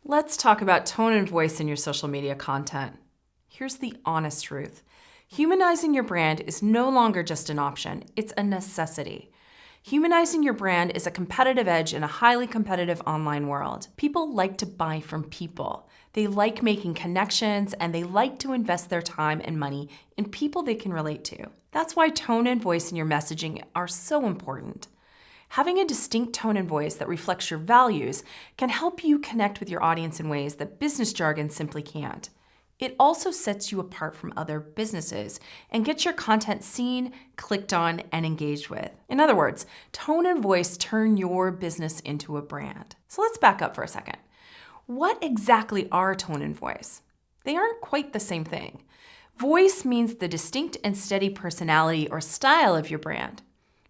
Let's talk about tone and voice in your social media content. Here's the honest truth. Humanizing your brand is no longer just an option, it's a necessity. Humanizing your brand is a competitive edge in a highly competitive online world. People like to buy from people. They like making connections, and they like to invest their time and money in people they can relate to. That's why tone and voice in your messaging are so important. Having a distinct tone and voice that reflects your values can help you connect with your audience in ways that business jargon simply can't. It also sets you apart from other businesses and gets your content seen, clicked on, and engaged with. In other words, tone and voice turn your business into a brand. So let's back up for a second. What exactly are tone and voice? They aren't quite the same thing. Voice means the distinct and steady personality or style of your brand.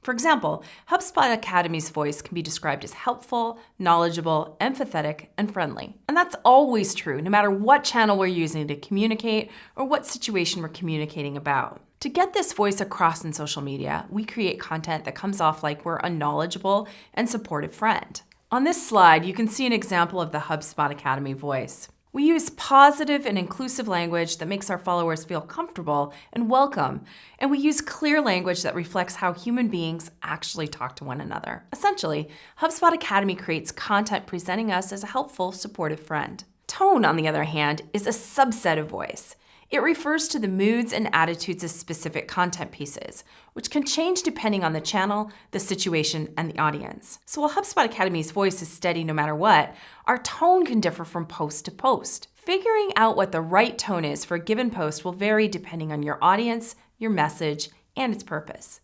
For example, HubSpot Academy's voice can be described as helpful, knowledgeable, empathetic, and friendly. And that's always true, no matter what channel we're using to communicate or what situation we're communicating about. To get this voice across in social media, we create content that comes off like we're a knowledgeable and supportive friend. On this slide, you can see an example of the HubSpot Academy voice. We use positive and inclusive language that makes our followers feel comfortable and welcome, and we use clear language that reflects how human beings actually talk to one another. Essentially, HubSpot Academy creates content presenting us as a helpful, supportive friend. Tone, on the other hand, is a subset of voice. It refers to the moods and attitudes of specific content pieces, which can change depending on the channel, the situation, and the audience. So while HubSpot Academy's voice is steady no matter what, our tone can differ from post to post. Figuring out what the right tone is for a given post will vary depending on your audience, your message, and its purpose.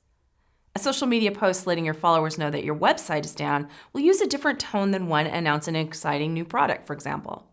A social media post letting your followers know that your website is down will use a different tone than one announcing an exciting new product, for example.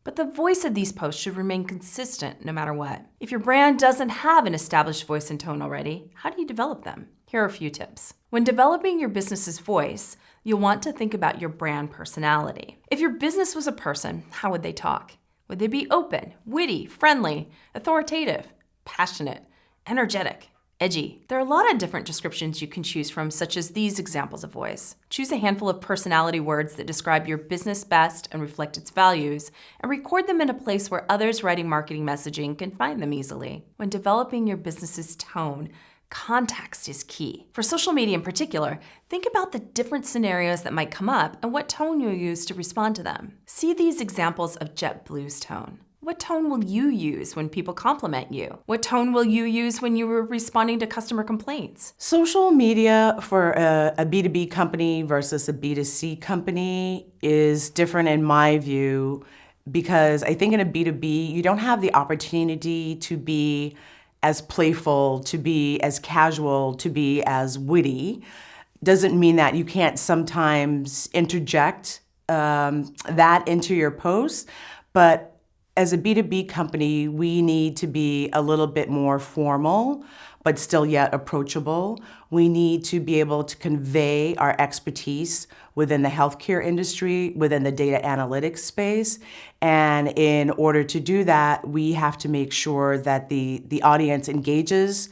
But the voice of these posts should remain consistent no matter what. If your brand doesn't have an established voice and tone already, how do you develop them? Here are a few tips. When developing your business's voice, you'll want to think about your brand personality. If your business was a person, how would they talk? Would they be open, witty, friendly, authoritative, passionate, energetic, edgy? There are a lot of different descriptions you can choose from, such as these examples of voice. Choose a handful of personality words that describe your business best and reflect its values, and record them in a place where others writing marketing messaging can find them easily. When developing your business's tone, context is key. For social media in particular, think about the different scenarios that might come up and what tone you'll use to respond to them. See these examples of JetBlue's tone. What tone will you use when people compliment you? What tone will you use when you were responding to customer complaints? Social media for a B2B company versus a B2C company is different in my view, because I think in a B2B, you don't have the opportunity to be as playful, to be as casual, to be as witty. Doesn't mean that you can't sometimes interject that into your post, but as a B2B company, we need to be a little bit more formal, but still yet approachable. We need to be able to convey our expertise within the healthcare industry, within the data analytics space. And in order to do that, we have to make sure that the audience engages,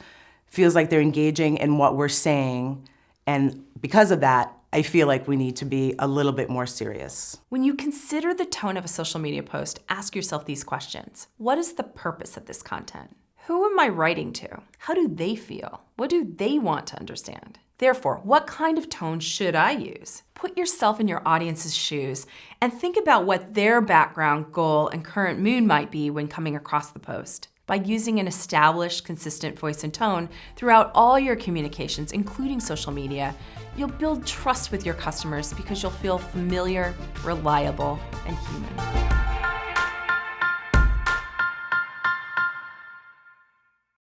feels like they're engaging in what we're saying. And because of that, I feel like we need to be a little bit more serious. When you consider the tone of a social media post, ask yourself these questions. What is the purpose of this content? Who am I writing to? How do they feel? What do they want to understand? Therefore, what kind of tone should I use? Put yourself in your audience's shoes and think about what their background, goal, and current mood might be when coming across the post. By using an established, consistent voice and tone throughout all your communications, including social media, you'll build trust with your customers because you'll feel familiar, reliable, and human.